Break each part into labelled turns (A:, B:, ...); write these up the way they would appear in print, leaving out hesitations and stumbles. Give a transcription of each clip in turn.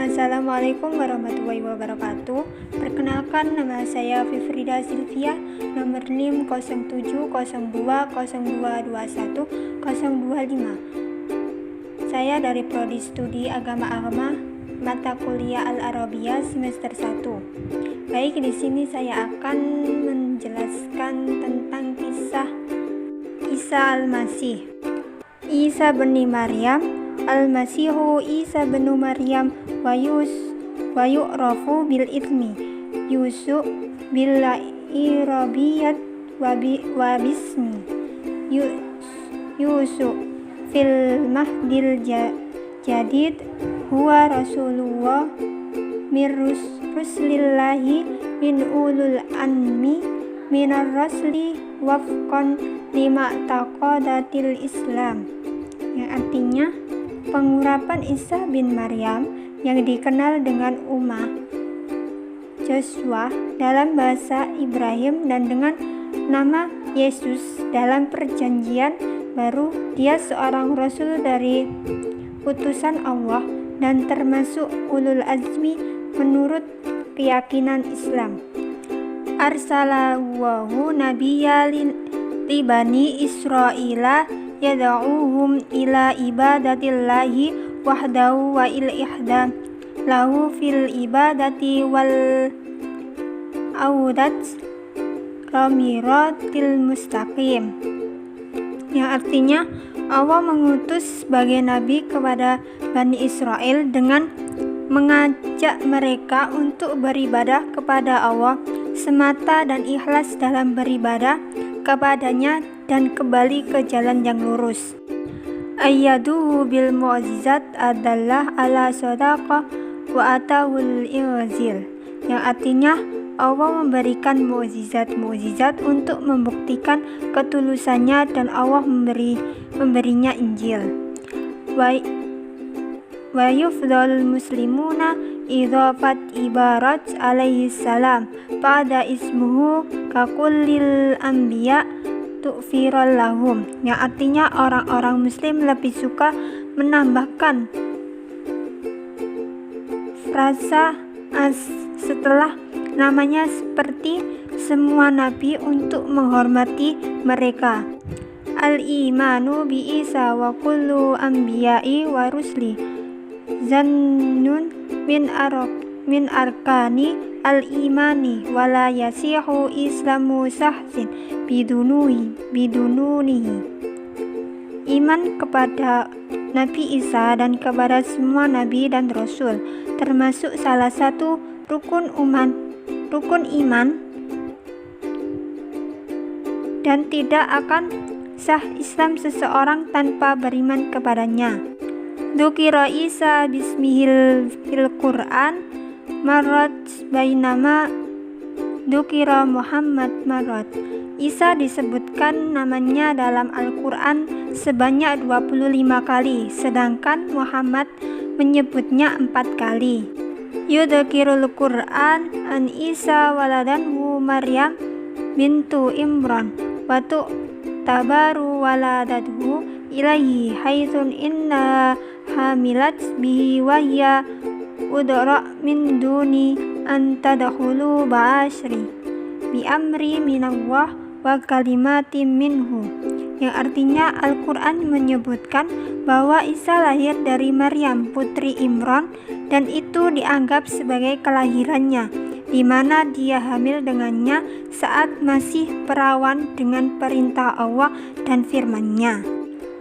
A: Assalamualaikum warahmatullahi wabarakatuh. Perkenalkan, nama saya Fifrida Silvia, nomor NIM 0702021025. Saya dari Prodi Studi Agama mata kuliah Al-Arabiyah semester 1. Baik, di sini saya akan menjelaskan tentang kisah Isa Al-Masih. Isa bin Maryam Al-Masihu Isa bin Maryam wa yu'rafu bil ismi Yusuf bil irabiyat wa bismi Yusuf fil mahdil jadid huwa Rasulullah mir ruslillahi min ulul anmi minar rasli wafqan lima taqadatil Islam, yang artinya pengurapan Isa bin Maryam yang dikenal dengan Joshua dalam bahasa Ibrahim dan dengan nama Yesus dalam perjanjian baru. Dia seorang rasul dari utusan Allah dan termasuk ulul azmi menurut keyakinan Islam. Arsalallahu nabiyya li bani Israila yad'uhum ila ibadatillahi wahdahu wa il ihdam lahu fil ibadati wal audat ramiratil mustaqim, yang artinya Allah mengutus sebagai nabi kepada Bani Israel dengan mengajak mereka untuk beribadah kepada Allah semata dan ikhlas dalam beribadah kepadanya dan kembali ke jalan yang lurus. Ayyaduhu bil mu'jizat adalah ala sadaqah wa atawul ilzil, yang artinya Allah memberikan mukjizat untuk membuktikan ketulusannya dan Allah memberinya Injil. Wa yufdal muslimuna idhafat ibarat alaihi salam pada ismuhu kakullil anbiya tu'firal lahum, yang artinya orang-orang muslim lebih suka menambahkan frasa setelah namanya seperti semua nabi untuk menghormati mereka. Al-imanu bi Isa wa kullu anbiya'i wa rusli zannun min arkani al-imani wala yasihu islamu sahsin bidununihi. Iman kepada Nabi Isa dan kepada semua nabi dan rasul termasuk salah satu rukun iman dan tidak akan sah Islam seseorang tanpa beriman kepadanya. Dzukira Isa bismihil fil Qur'an marat bainama dzukira Muhammad marat. Isa disebutkan namanya dalam Al-Quran sebanyak 25 kali, sedangkan Muhammad menyebutnya 4 kali. Yudhkirul Qur'an an Isa waladanhu Maryam bintu Imran wa tabaru waladadhu ilaihi haitsun inna hamilat bihi wa hiya udra min duni an tadkhulu ba'ashri bi amri minallah wa kalimatin minhu, yang artinya Al-Quran menyebutkan bahwa Isa lahir dari Maryam putri Imran dan itu dianggap sebagai kelahirannya, di mana dia hamil dengannya saat masih perawan dengan perintah Allah dan firman-Nya.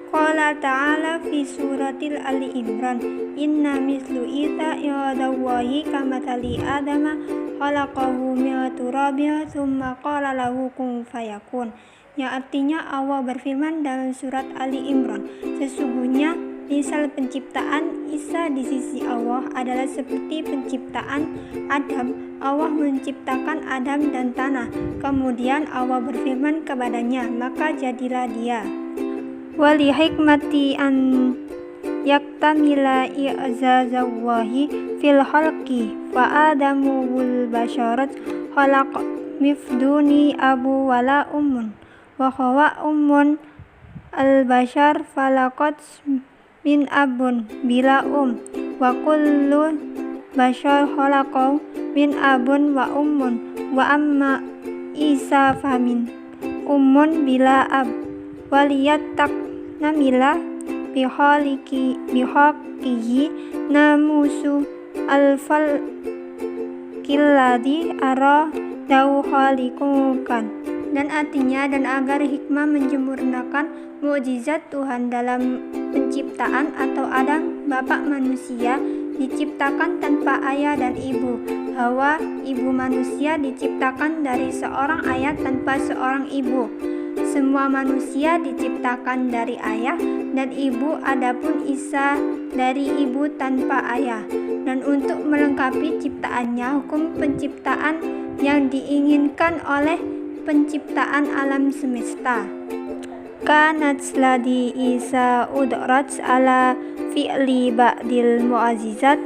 A: Qala ta'ala fi suratil Ali Imran, inna mislu Isa yadawahi kamathali adama khalaqahu min turabin thumma qala lahu kun fayakun, yang artinya Allah berfirman dalam surat Ali Imran, sesungguhnya misal penciptaan Isa di sisi Allah adalah seperti penciptaan Adam. Allah menciptakan Adam dan tanah, kemudian Allah berfirman kepadanya, maka jadilah dia. Wali hikmati an yaktamila i'zazallahi fil khalqi fa adamu wal basharat khalaq mifduni abu wala ummun wa huwa ummun al bashar falaqat min abun bila wa kullu bashar khalaqahu min abun wa ummun wa amma Isa famin ummun bila ab waliyatak namila bihaqihi namusu alfal kiladi ara dau khalikukan. Dan artinya, dan agar hikmah menyempurnakan mukjizat Tuhan dalam penciptaan atau Adam bapak manusia diciptakan tanpa ayah dan ibu. Hawa ibu manusia diciptakan dari seorang ayah tanpa seorang ibu. Semua manusia diciptakan dari ayah dan ibu, adapun Isa dari ibu tanpa ayah. Dan untuk melengkapi ciptaannya, hukum penciptaan yang diinginkan oleh penciptaan alam semesta. Kanat ladi Isa udrat ala fi'li ba'dil mu'azizat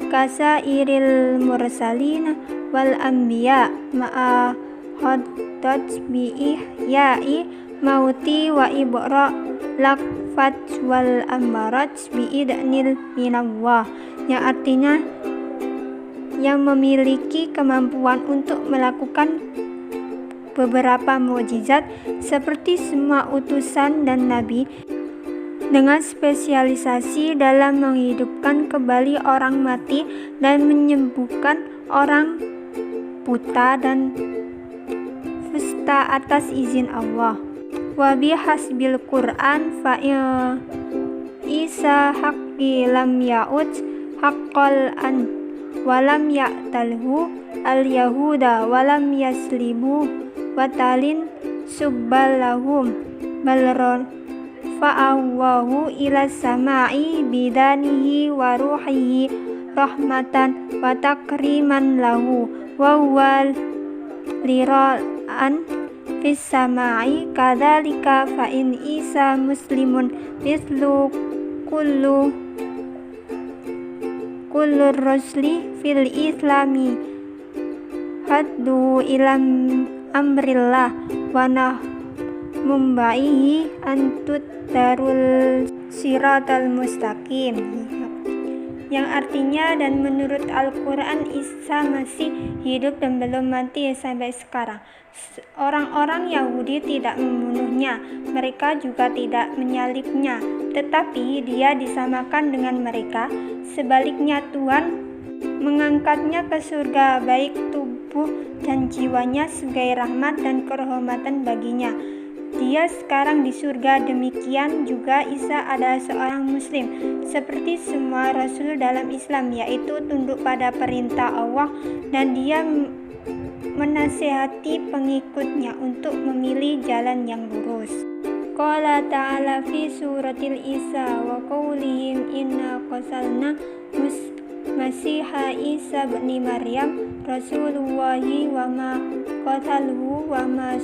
A: kasairil mursalina wal anbiya ma'a haddat bi'ihya'i mauti wa ibra lakfat wal amarat bi'idnil minallah, yang artinya yang memiliki kemampuan untuk melakukan beberapa mukjizat seperti semua utusan dan nabi, dengan spesialisasi dalam menghidupkan kembali orang mati dan menyembuhkan orang buta dan fusta atas izin Allah. Wa bihasbil Qur'an fa Isa haqqi lam ya'ud haqqal an walam ya'talhu al-yahuda walam yaslimu watalin subbalahum balron fa'awahu ila sama'i bidanihi wa ruhihi rahmatan wa takriman lahu wa wal lira'an fis sama'i kadzalika fa in Isa muslimun mislu kullu rusli fil islami haddu ilam amrillah wa mumbaihi antut darul siratal mustaqim, yang artinya, dan menurut Al-Quran Isa masih hidup dan belum mati sampai sekarang. Orang-orang Yahudi tidak membunuhnya, mereka juga tidak menyalibnya, tetapi dia disamakan dengan mereka. Sebaliknya Tuhan mengangkatnya ke surga, baik tubuh dan jiwanya sebagai rahmat dan kehormatan baginya. Dia sekarang di surga. Demikian juga Isa adalah seorang muslim seperti semua rasul dalam Islam, yaitu tunduk pada perintah Allah, dan dia menasihati pengikutnya untuk memilih jalan yang lurus. Qala ta'ala fi suratil Isa wa qawlihim inna qasalna Masiha Isa bin Maryam Rasulullahi wa ma qatalhu wa ma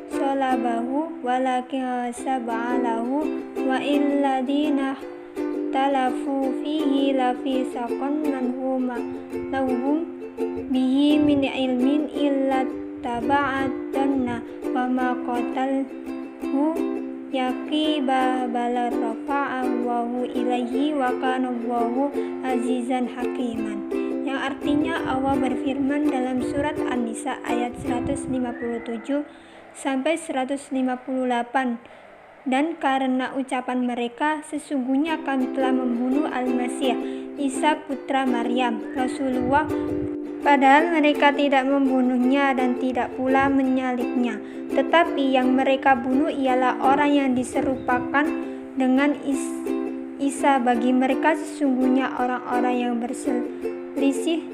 A: salabahu walakin sab'alahu wa illadina talafu fihi lafi saqan manhuma lahum bihi min ilmin illa taba'atanna wa ma qatalhu yaqiba bala rafa'ahu ilaihi wa kana Allahu azizan hakiman, yang artinya Allah berfirman dalam surat An-Nisa ayat 157 sampai 158, dan karena ucapan mereka, sesungguhnya kami telah membunuh Al-Masih Isa putra Maryam Rasulullah, padahal mereka tidak membunuhnya dan tidak pula menyalibnya, tetapi yang mereka bunuh ialah orang yang diserupakan dengan Isa. Bagi mereka sesungguhnya orang-orang yang berselisih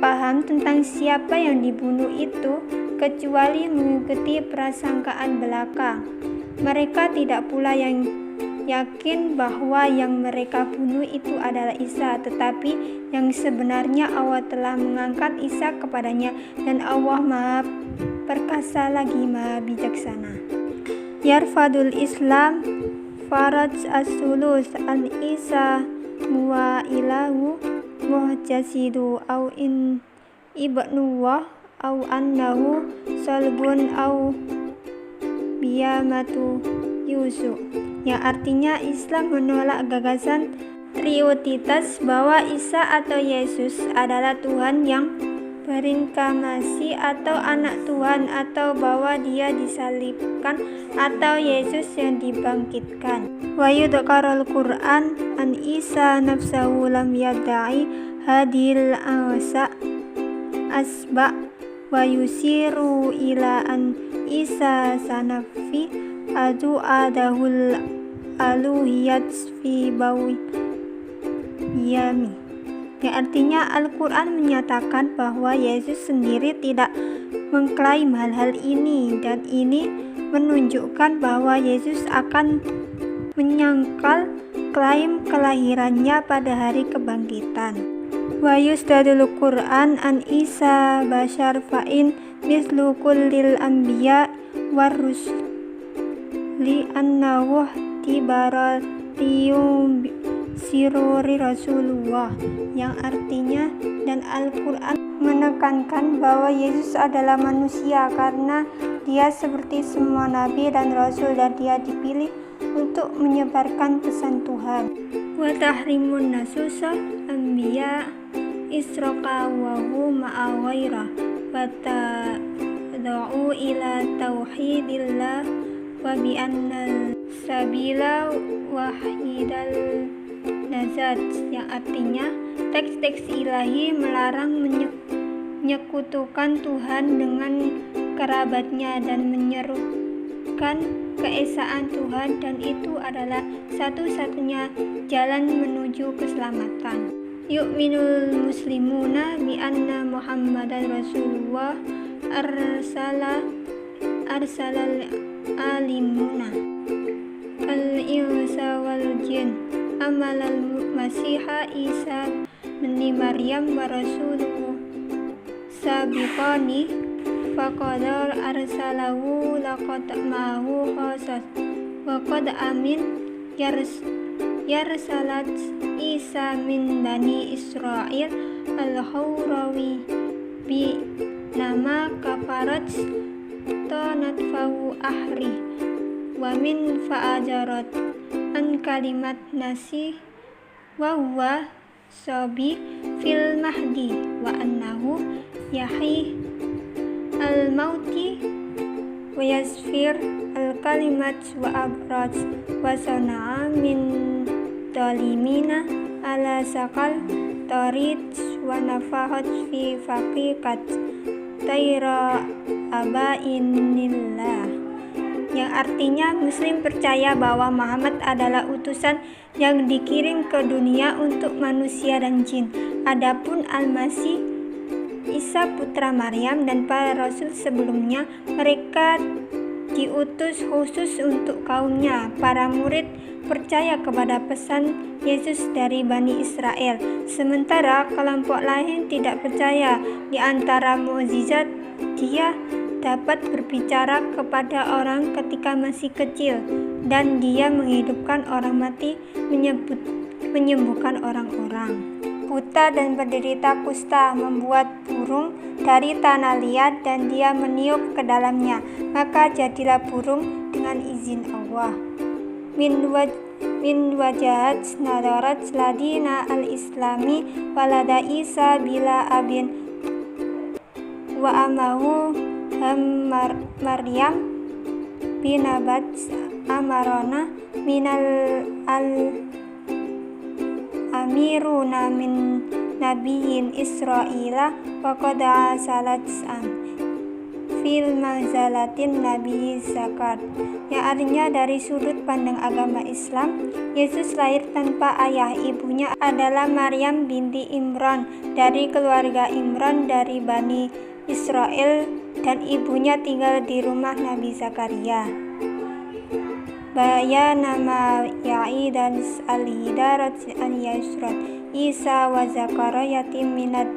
A: paham tentang siapa yang dibunuh itu, kecuali mengikuti prasangkaan belaka. Mereka tidak pula yang yakin bahwa yang mereka bunuh itu adalah Isa, tetapi yang sebenarnya Allah telah mengangkat Isa kepadanya, dan Allah Maha Perkasa lagi Maha Bijaksana. Yarfadul Islam faraj as-sulus an Isa wa ilahu muhjasidu au in ibnuwah au annahu salbun au biyamatu Yusuf, yang artinya Islam menolak gagasan triunitas bahwa Isa atau Yesus adalah Tuhan yang berinkarnasi atau anak Tuhan, atau bahwa dia disalibkan atau Yesus yang dibangkitkan. Wa yudhkarul Qur'an an Isa nafsahu lam yadda'i hadil asba wa yusiru ila an Isa sanafi adu adahul aluhiyat fi bawi yami. Yang artinya Al-Quran menyatakan bahwa Yesus sendiri tidak mengklaim hal-hal ini, dan ini menunjukkan bahwa Yesus akan menyangkal klaim kelahirannya pada hari kebangkitan. Wa yusdadul Quran an Isa bashar fa'in mislu kullil anbiya warrusul li annahu tibaratiyum sirori Rasulullah, yang artinya dan Al-Quran menekankan bahwa Yesus adalah manusia karena dia seperti semua nabi dan rasul, dan dia dipilih untuk menyebarkan pesan Tuhan. Wa tahrimun nasusa anbiya israqa wa ma'a ghaira wa tad'u ila tauhidillah wa bi annal sabila wahidal nazat, yang artinya teks-teks ilahi melarang menyekutukan Tuhan dengan kerabatnya dan menyerukan keesaan Tuhan, dan itu adalah satu-satunya jalan menuju keselamatan. Yu'minul muslimuna bi anna Muhammadan Rasulullah arsalal alimuna al-insa wal jin amalal masiha Isa bin Maryam wa rasuluhu sabiqani faqadar arsalahu laqad ma'hu khasas wa qad amin yarsalat Isa min bani Israel al-hawrawi bi nama kafarat tonat fahu ahri wa min fa'ajarat an kalimat nasi wa huwa sabi fil mahdi wa annahu yahi al mauti wa yasfir al kalimat wa abraj wa sana'a min dalimina ala sakal tarid wa nafahat fi faqiqat taira abainillah, yang artinya Muslim percaya bahwa Muhammad adalah utusan yang dikirim ke dunia untuk manusia dan jin. Adapun Al-Masih Isa putra Maryam dan para rasul sebelumnya, mereka diutus khusus untuk kaumnya. Para murid percaya kepada pesan Yesus dari Bani Israel, sementara kelompok lain tidak percaya. Di antara mukjizat, dia dapat berbicara kepada orang ketika masih kecil, dan dia menghidupkan orang mati, menyembuhkan orang-orang buta dan penderita kusta, membuat burung dari tanah liat dan dia meniup ke dalamnya, maka jadilah burung dengan izin Allah. Min wajahat nadarat ladina al-islami walada Isa bila abin wa amahu Maryam binabat amarona minal amiruna min nabiyin Israila wa qad salat fil mazalatin nabi Zakar, yang artinya dari sudut pandang agama Islam, Yesus lahir tanpa ayah. Ibunya adalah Maryam binti Imran dari keluarga Imran dari Bani Israel, dan ibunya tinggal di rumah Nabi Zakaria. Baya nama Ya'i dan al-hidarat al-yasrat Isa wa Zakara yatim minat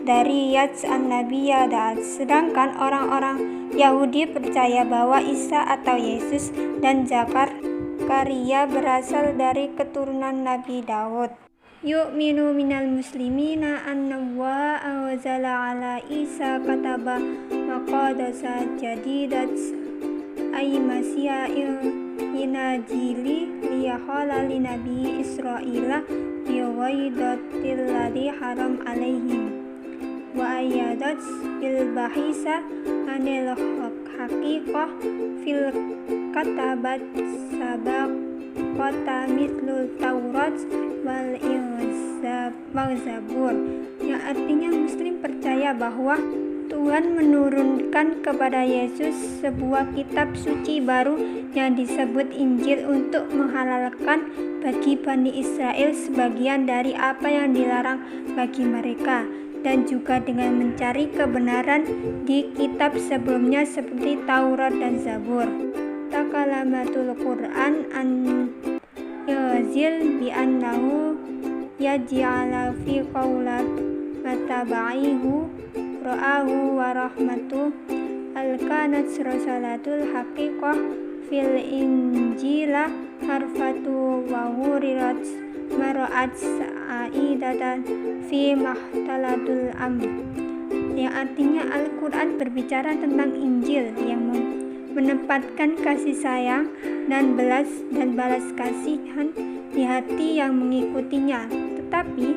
A: dari Yats an-Nabiya Da'at. Sedangkan orang-orang Yahudi percaya bahwa Isa atau Yesus dan Zakaria berasal dari keturunan Nabi Daud. Yu'minu minal muslimina annallaha anzala ala Isa kataba maqadasa jadidat ay masya inajili liyaqala linabi Israila bighaidatil ladzi haram alaihim wa ayadat bil bahisa anil haqiqah fil katabat sabaqata mitlul Taurat wal Zabur, yang artinya Muslim percaya bahwa Tuhan menurunkan kepada Yesus sebuah kitab suci baru yang disebut Injil untuk menghalalkan bagi Bani Israel sebagian dari apa yang dilarang bagi mereka, dan juga dengan mencari kebenaran di kitab sebelumnya seperti Taurat dan Zabur. Takalamatul Quran an yazil bi annahu yaj'ala fi qaulat mataba'ihu ra'ahu wa rahmatu al-kanat rasalatul haqiqah fil injila harfatu wa hurirat mara'at sa'idatan fi mahtalatul amr, yang artinya Al-Quran berbicara tentang Injil yang menempatkan kasih sayang dan balas kasihan di hati yang mengikutinya. Tetapi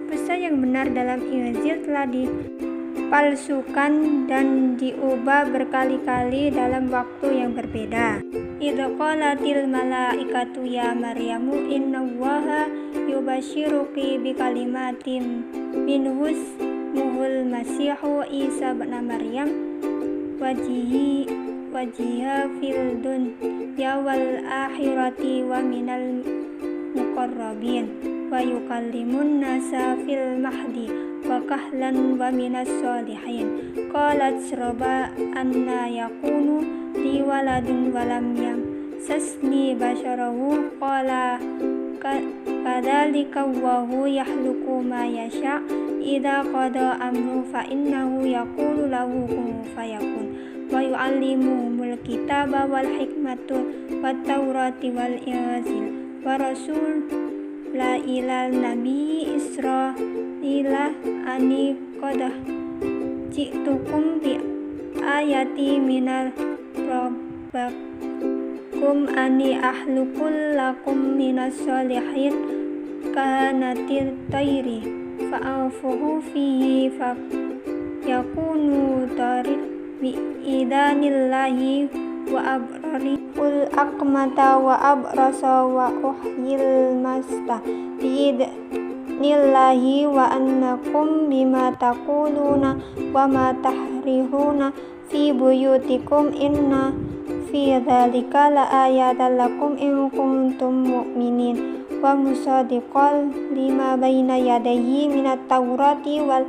A: pesan yang benar dalam Injil telah dipalsukan dan diubah berkali-kali dalam waktu yang berbeda. Idza qalatil malaikatu ya Maryamu innallaha yubasyiruki bikalimatin minhu ismuhul masihu Isa ibn Maryam wajiha fil dunya wal akhirati wa minal muqarrabin wa yukallimun nasa fil mahdi wa kahlan wa minas solihin. Qalat rabba anna yakunu li waladun wa lam yamsasni basharahu qala kadzalika Allahu yakhluqu ma yasha idza qada amru fa innahu yaqulu lahu kun fayakun wa yu'allimuhumul kitaba wal hikmatu wat taurati wal injil wa rasul la ilal nabi Israila ani qad ji'tukum bi ayati minar rabbakum ani ahlukul lakum minas solihin kanatil tayri fa'afuhu fihi fa yakunu tarid bi idanillahi wa abrari ul akmata wa abrasa wa uhyil masta bi idnillahi wa annakum bima taquluna wa ma tahrihuna fi buyutikum inna fi dzalika la ayatan lakum in kuntum mu'minin wa musaddiqan lima baina yadayhi minat taurati wal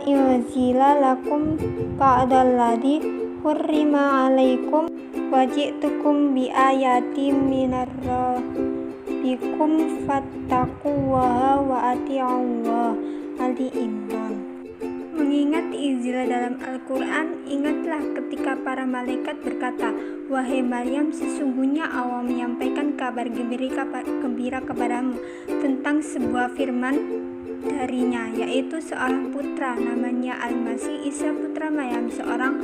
A: injila lakum ba'dalladzi hurrima alaikum wa ji'tukum bi ayatin minar rabbikum fattaqullaha wa ati'ullaha. Ali Imran. Mengingat Injil dalam Al-Quran, ingatlah ketika para malaikat berkata, "Wahai Maryam, sesungguhnya Allah menyampaikan kabar gembira kepadamu tentang sebuah firman darinya, yaitu seorang putra namanya Al-Masih Isa putra Maryam, seorang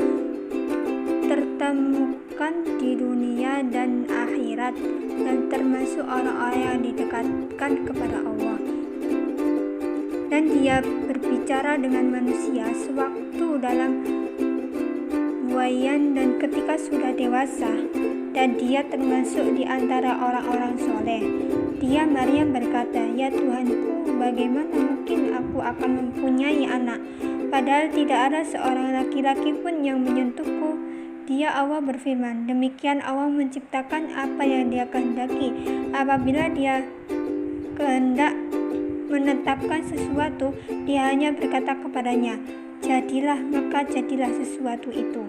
A: tertemukan di dunia dan akhirat dan termasuk orang-orang yang didekatkan kepada Allah. Dan dia berbicara dengan manusia sewaktu dalam buayan dan ketika sudah dewasa, dan dia termasuk di antara orang-orang soleh." Dia Maryam berkata, "Ya Tuhanku, bagaimana mungkin aku akan mempunyai anak, padahal tidak ada seorang laki-laki pun yang menyentuhku?" Dia Allah berfirman, "Demikian Allah menciptakan apa yang dia kehendaki. Apabila dia kehendak menetapkan sesuatu, dia hanya berkata kepadanya, jadilah, maka jadilah sesuatu itu."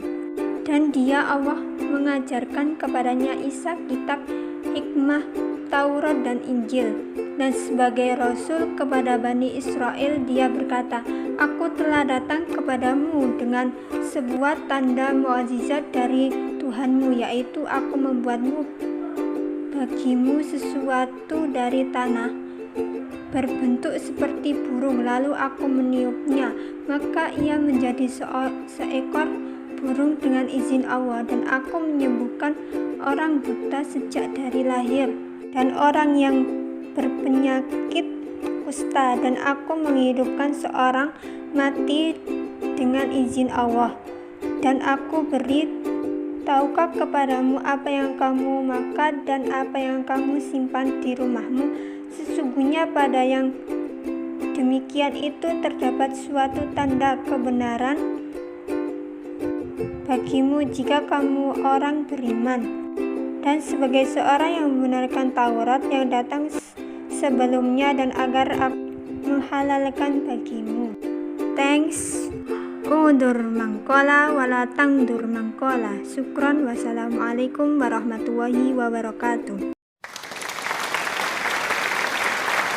A: Dan dia Allah mengajarkan kepadanya Isa kitab, hikmah, Taurat dan Injil. Dan sebagai Rasul kepada Bani Israel, dia berkata, "Aku telah datang kepadamu dengan sebuah tanda mukjizat dari Tuhanmu, yaitu aku membuatmu bagimu sesuatu dari tanah berbentuk seperti burung, lalu aku meniupnya, maka ia menjadi seekor burung dengan izin Allah, dan aku menyembuhkan orang buta sejak dari lahir, dan orang yang berpenyakit kusta, dan aku menghidupkan seorang mati dengan izin Allah. Dan aku beri tahukah kepadamu apa yang kamu makan dan apa yang kamu simpan di rumahmu? Sesungguhnya pada yang demikian itu terdapat suatu tanda kebenaran bagimu jika kamu orang beriman. Dan sebagai seorang yang membenarkan Taurat yang datang sebelumnya, dan agar aku menghalalkan bagimu. Thanks. Undur mangkola wala tangdur mangkola. Syukron. Wassalamualaikum warahmatullahi wabarakatuh.